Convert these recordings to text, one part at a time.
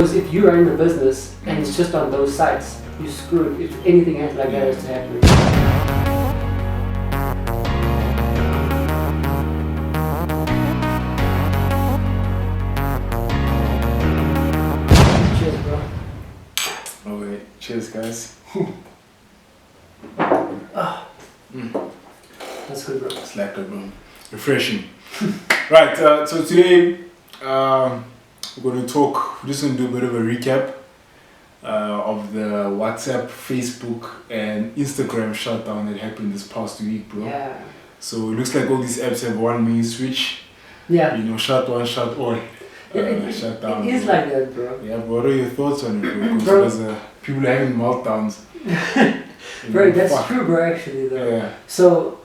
Because if you run a business and it's just on those sites, you're screwed. If anything like that is to happen. Cheers, bro. Okay, cheers, guys. That's good, bro. It's like a refreshing. Right, so today we're going to talk, we're just going to do a bit of a recap of the WhatsApp, Facebook, and Instagram shutdown that happened this past week, bro. Yeah. So it looks like all these apps have one main switch. Yeah. You know, shut one, shut all. Shut down. It is like that, bro. Yeah, but what are your thoughts on it, bro? Bro. Because people are having meltdowns. Bro, that's true, bro, actually, though. Yeah. So,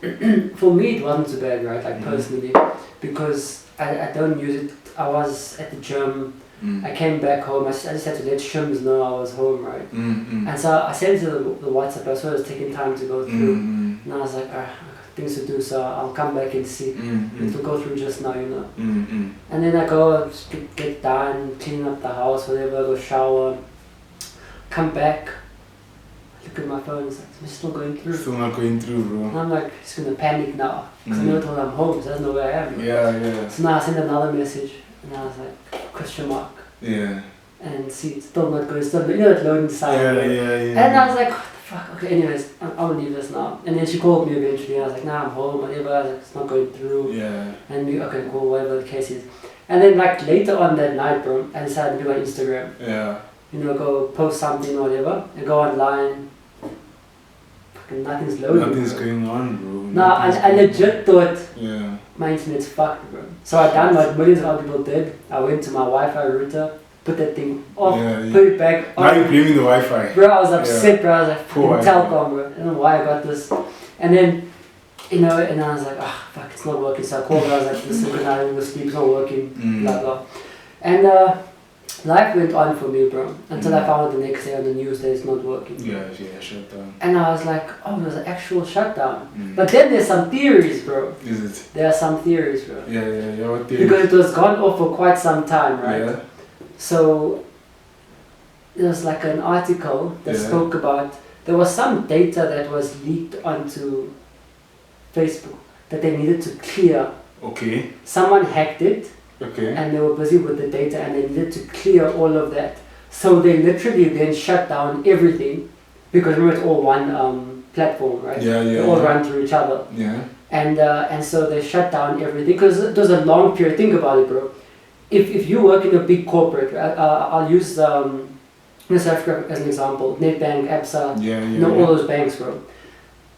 for me, it wasn't so bad, right? Like, personally, because I don't use it. I was at the gym. I came back home. I just had to let Shims know I was home, right? And so I sent to the WhatsApp. I saw it was taking time to go through. And I was like, I got things to do, so I'll come back and see. It will go through just now, you know. And then I go, get done, clean up the house, whatever, go shower, come back. Look at my phone, it's like, it's still going through. Still not going through, bro. And I'm like, he's gonna panic now. Because I never told him I'm home, so he doesn't know where I am. Yeah. So now I sent another message, and I was like, question mark. Yeah. And see, it's still not going, still, you know, it's loading side. Yeah. And I was like, what the fuck? Okay, anyways, I'm gonna leave this now. And then she called me eventually, and I was like, nah, I'm home, whatever. I was like, it's not going through. Yeah. And we, okay, cool, whatever the case is. And then, like, later on that night, bro, I decided to do my Instagram. Yeah. You know, go post something or whatever, and go online. Nothing's loading. Nothing's bro. going on, bro. No, I legit thought my internet's fucked, bro. So I done what millions of other people did. I went to my Wi-Fi router, put that thing off, put it back on. Now you're blaming the Wi-Fi. Bro, I was upset, bro. I was like, Poor Telkom, bro. I don't know why I got this. And then, you know, and I was like, ah, fuck, it's not working. So I called her, I was like, listen, good night, I'm gonna sleep, it's not working, blah, blah. And life went on for me, bro, until I found out the next day on the news that it's not working. Yeah, shut down. And I was like, oh, there's an actual shutdown. But then there's some theories, bro. Is it? There are some theories, bro. Yeah, what theories? Because it was gone off for quite some time, right? Yeah. So there was like an article that spoke about, there was some data that was leaked onto Facebook that they needed to clear. Okay. Someone hacked it. Okay. And they were busy with the data and they needed to clear all of that. So they literally then shut down everything because remember it's all one platform, right? They all run through each other. Yeah. And so they shut down everything because it was a long period. Think about it, bro. If you work in a big corporate, I'll use South Africa as an example, Nedbank, Absa, all those banks, bro.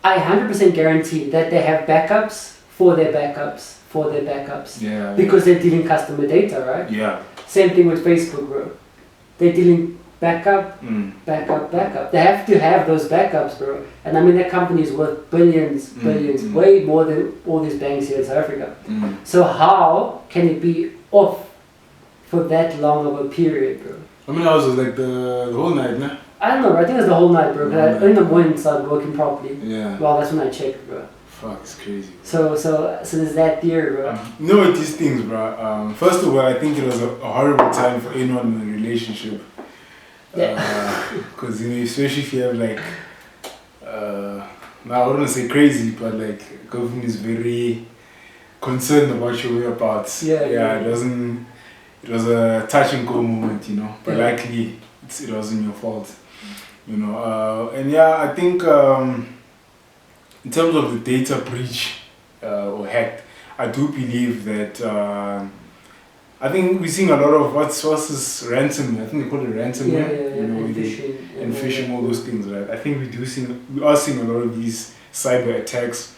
I 100% guarantee that they have backups for their backups. Because they're dealing customer data, right? Yeah. Same thing with Facebook, bro. They're dealing backup. They have to have those backups, bro. And I mean, that company is worth billions, way more than all these banks here in South Africa. So how can it be off for that long of a period, bro? I mean, I was like the whole night, nah? I don't know, bro. I think it was the whole night, bro. Because in the morning it started working properly. Yeah. Well, that's when I checked, bro. Fuck, it's crazy. So there's that theory, bro. You know what these things, bro? First of all, I think it was a horrible time for anyone in a relationship. Because, you know, especially if you have like, now I wouldn't say crazy, but like, girlfriend is very concerned about your whereabouts. It was a touch and go moment, you know, but likely it wasn't your fault, you know. And I think, in terms of the data breach or hacked, I do believe that I think we're seeing a lot of what's this ransomware. I think they call it ransomware. You know, and phishing, all those things, right? I think we are seeing a lot of these cyber attacks.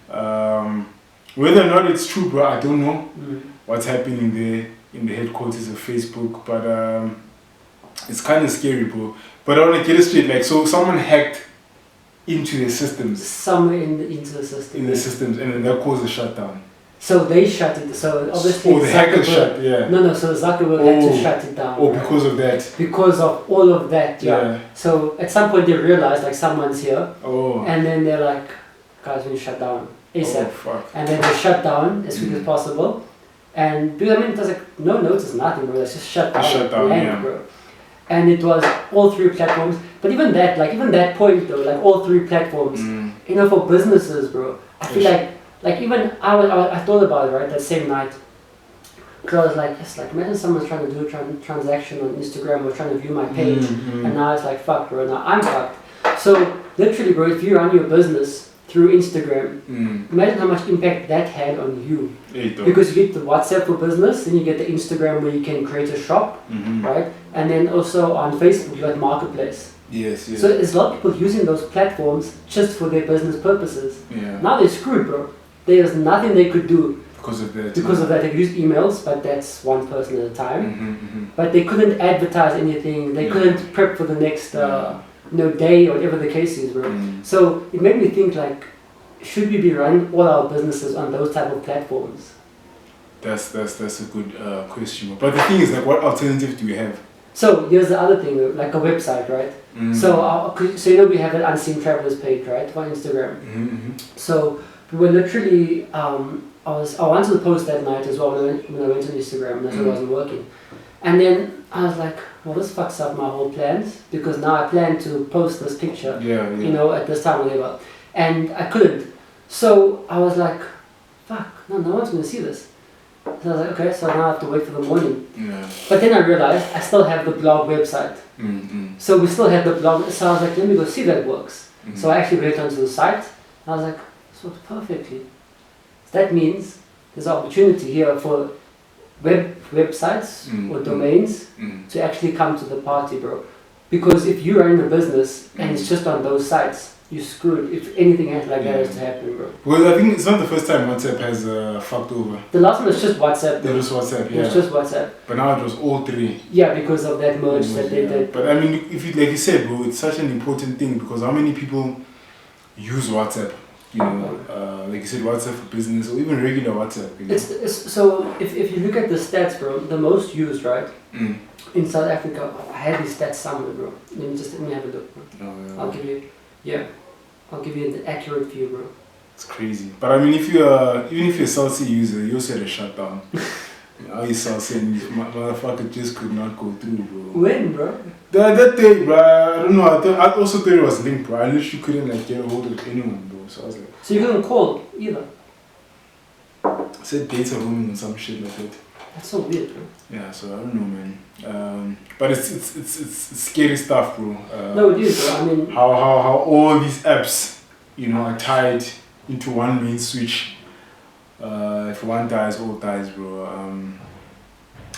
Whether or not it's true, bro, I don't know what's happening there in the headquarters of Facebook, but it's kind of scary, bro. But I want to get it straight, like, so someone hacked into the systems. Somewhere into the system. In the systems, and then that caused a shutdown. So they shut it. So obviously. Oh, the hacker shut. Yeah. No. So Zuckerberg had to shut it down. Oh, right? Because of that. Because of all of that. Yeah. So at some point they realized like someone's here. Oh. And then they're like, guys, we shut down ASAP. Oh, fuck. And then they shut down as quick as possible. And I mean, there's like no notice, nothing, bro. It's just shut down. Shut down. Blank, bro. and it was all three platforms. But even that point though, like all three platforms, you know, for businesses, bro. I feel like even I thought about it, right, that same night. Because I was like, it's like, imagine someone's trying to do a transaction on Instagram or trying to view my page, and now it's like, fuck, bro, now I'm fucked. So literally, bro, if you run your business through Instagram, imagine how much impact that had on you. Because you get the WhatsApp for business, then you get the Instagram where you can create a shop, right? And then also on Facebook, you got Marketplace. Yes. So there's a lot of people using those platforms just for their business purposes. Yeah. Now they're screwed, bro. There's nothing they could do. Because of that. Because of that, they could use emails, but that's one person at a time. But they couldn't advertise anything. They couldn't prep for the next day or whatever the case is, bro. So it made me think, like, should we be running all our businesses on those type of platforms? That's a good question. But the thing is, like, what alternative do we have? So here's the other thing, like a website, right? So you know we have an Unseen Travelers page, right, on Instagram. So we were literally, I wanted to post that night as well when I went on Instagram, and that's why it wasn't working. And then I was like, well, this fucks up my whole plans, because now I plan to post this picture, you know, at this time or whatever, and I couldn't. So I was like, fuck, no one's gonna see this. So I was like, okay, so now I have to wait for the morning. But then I realized I still have the blog website. So we still have the blog, so I was like, let me go see if that works. So I actually went onto the site, and I was like, this works perfectly. That means there's an opportunity here for websites or domains to actually come to the party, bro. Because if you run a business and it's just on those sites, you're screwed if anything like that is to happen, bro. Well, I think it's not the first time WhatsApp has fucked over. The last one was just WhatsApp. It was WhatsApp, yeah. It was just WhatsApp. But now it was all three. Yeah, because of that merge that they did. But I mean, if you, like you said, bro, it's such an important thing, because how many people use WhatsApp? You know, like you said, WhatsApp for business, or even regular WhatsApp. You know? So if you look at the stats, bro, the most used, right, in South Africa, I had these stats somewhere, bro. Let me have a look, bro. I'll give you the accurate view, bro. It's crazy. But I mean, if you're even if you're a Cell C user, you also had a shutdown. How you Cell C and motherfucker just could not go through, bro. When, bro? That day, bro. I don't know. I also thought it was linked, bro. I literally couldn't like get a hold of anyone, bro. So I was like. So you couldn't call either? I said data roaming or some shit like that. That's so weird, bro. Yeah, so I don't know, man. But it's scary stuff, bro. No, it is, bro. I mean, how all these apps, you know, are tied into one main switch. If one dies, all dies, bro.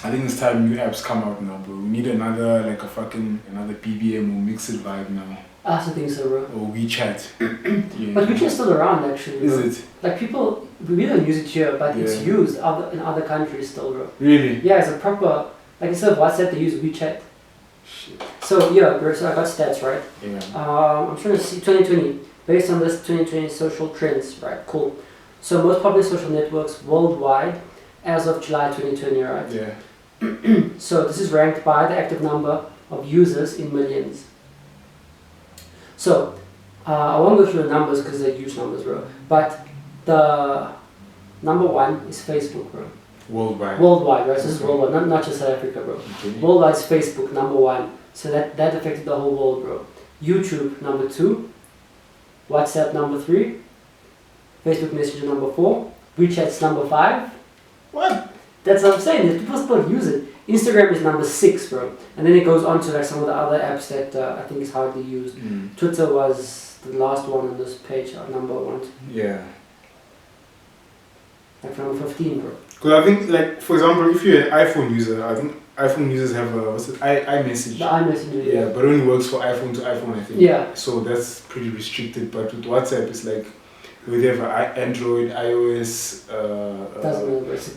I think it's time new apps come out now, bro. We need another BBM or Mixed vibe now. I also think so, bro. Or WeChat. Yeah. But WeChat's still around, actually, bro. Is it? Like, people, we don't use it here, but it's used in other countries still, bro. Really? Yeah, it's a proper, like, instead of WhatsApp, they use WeChat. Shit. So, yeah, bro, so I got stats, right? Yeah. I'm trying to see 2020. Based on this 2020 social trends, right? Cool. So, most popular social networks worldwide as of July 2020, right? Yeah. So, this is ranked by the active number of users in millions. So, I won't go through the numbers because they're huge numbers, bro. But the number one is Facebook, bro. Worldwide. Worldwide, right? So this is worldwide, not just South Africa, bro. Okay. Worldwide is Facebook, number one. So that affected the whole world, bro. YouTube, number two. WhatsApp, number three. Facebook Messenger, number four. WeChat's number five. What? That's what I'm saying. That people still use it. Instagram is number 6, bro. And then it goes on to like some of the other apps that I think is hardly used. Twitter was the last one on this page, number 1. Yeah. Like number 15, bro. Because I think, like, for example, if you're an iPhone user, I think iPhone users have a, iMessage. The iMessage, yeah. But it only works for iPhone to iPhone, I think. Yeah. So that's pretty restricted. But with WhatsApp, it's like, whether you have Android, iOS,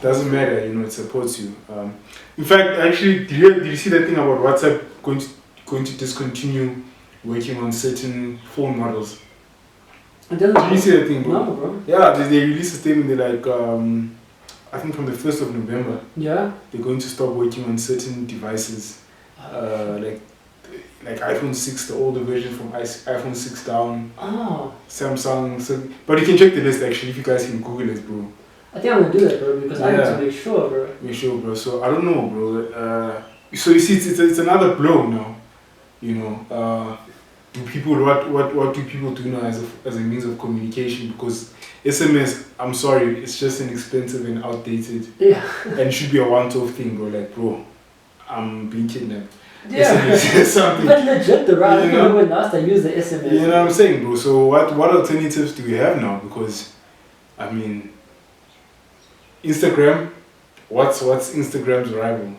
doesn't matter, you know, it supports you. In fact, actually, did you see that thing about WhatsApp going to discontinue working on certain phone models? Did you see that thing, bro? No, bro. Yeah, they released a statement, they're like, I think from the 1st of November, yeah, they're going to stop working on certain devices, like iPhone 6, the older version from iPhone 6 down, Samsung. So, but you can check the list actually if you guys can Google it, bro. I think I'm gonna do that, bro, because I need to make sure, bro. Make sure, bro. So I don't know, bro. So you see, it's another blow now. You know, do people what do people do now as a means of communication? Because SMS, I'm sorry, it's just inexpensive and outdated. Yeah. And should be a one-off thing, or like, bro, I'm being kidnapped. Yeah. SMS is something. But legit, the right? You know, when last I used the SMS. You know what I'm saying, bro? So what alternatives do we have now? Because, I mean, Instagram, what's Instagram's rival?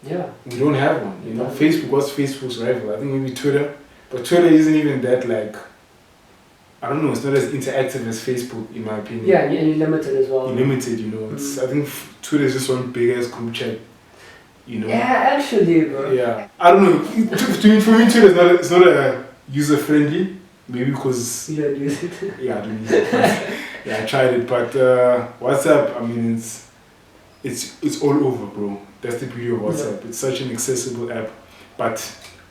Yeah. We don't have one. You know, Facebook, what's Facebook's rival? I think maybe Twitter. But Twitter isn't even that, like, I don't know, it's not as interactive as Facebook, in my opinion. Yeah, and you're limited as well. You're limited, you know. It's, I think Twitter is just one big ass group chat, you know. Yeah, actually, bro. Yeah. I don't know. For me, Twitter is not a user friendly. Maybe because you don't use it. Yeah, I don't use it. Yeah, I tried it, but WhatsApp, I mean, it's all over, bro. That's the beauty of WhatsApp. It's such an accessible app, but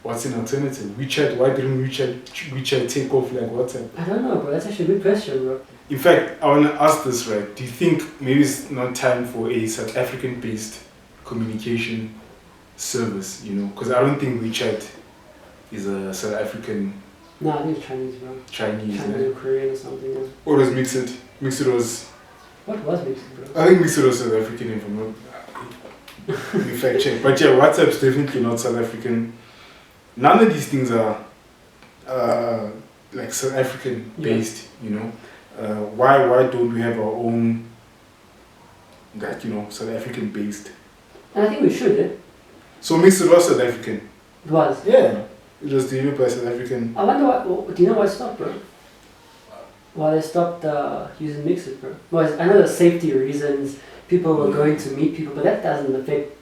what's an alternative? WeChat, why didn't WeChat take off like WhatsApp? I don't know, bro. That's actually a good question, bro. In fact, I want to ask this, right? Do you think maybe it's not time for a South African-based communication service, you know? Because I don't think WeChat is a South African... No, I think it's Chinese, bro. Chinese, or Korean or something. Yeah. Or was Mixit? Mixit was... What was Mixit, bro? I think Mixit was South African, if I'm not... In fact, check. But yeah, WhatsApp's definitely not South African. None of these things are like South African based, you know. Why don't we have our own, that, you know, South African based? And I think we should, eh? So Mixit was South African? It was? Yeah. It was delivered by South African. I wonder what, do you know why it stopped, bro? Why they stopped using Mixit, bro? Well, I know there's safety reasons, people were going to meet people, but that doesn't affect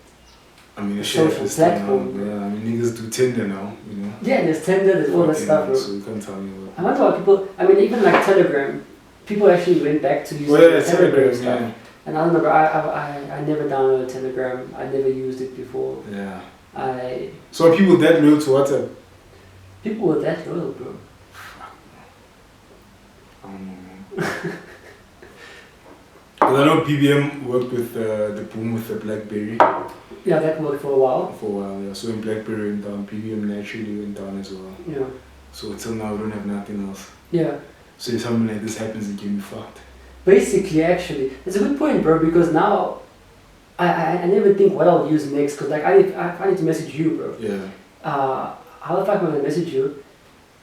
the social platform. Yeah, I mean, niggas do Tinder now, you know. Yeah, there's Tinder, there's all that stuff, bro. So you can't tell me what. I wonder why people, I mean, even like Telegram, people actually went back to using Telegram stuff. Yeah. And I don't know, bro, I never downloaded Telegram, I never used it before. Yeah. So are people that loyal to WhatsApp? People were that loyal, bro. I don't know, man. Because I know PBM worked with the boom with the BlackBerry. Yeah, that worked for a while. Yeah. So when BlackBerry went down, PBM naturally went down as well. Yeah. So until now, we don't have nothing else. Yeah. So if something like this happens, it can be fucked. Basically, actually, it's a good point, bro. Because now, I never think what I'll use next. Because like I need to message you, bro. Yeah. How the fuck am I gonna message you?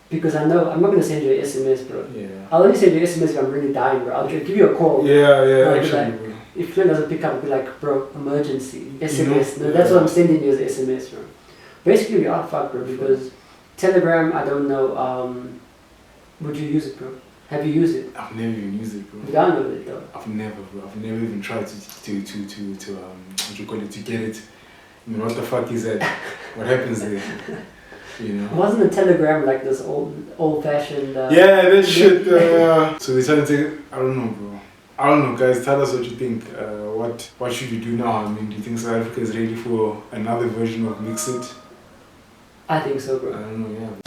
Because I know I'm not gonna send you an SMS, bro. Yeah. I'll only send you an SMS if I'm really dying, bro. I'll give you a call. Yeah, actually. Like, if Flynn doesn't pick up, I'll be like, bro, emergency, SMS. No, that's what I'm sending you as SMS, bro. Basically, we are fucked, bro. Because Telegram, I don't know. Would you use it, bro? Have you used it? I've never even used it, bro. You downloaded it, though. I've never, bro. I've never even tried to what do you call it, to get it. I mean, what the fuck is that? What happens there? You know? Wasn't the Telegram like this old-fashioned... yeah, that shit. So they're trying to take... I don't know, bro. I don't know, guys. Tell us what you think. What should we do now? I mean, do you think South Africa is ready for another version of Mixit? I think so, bro. I don't know, yeah.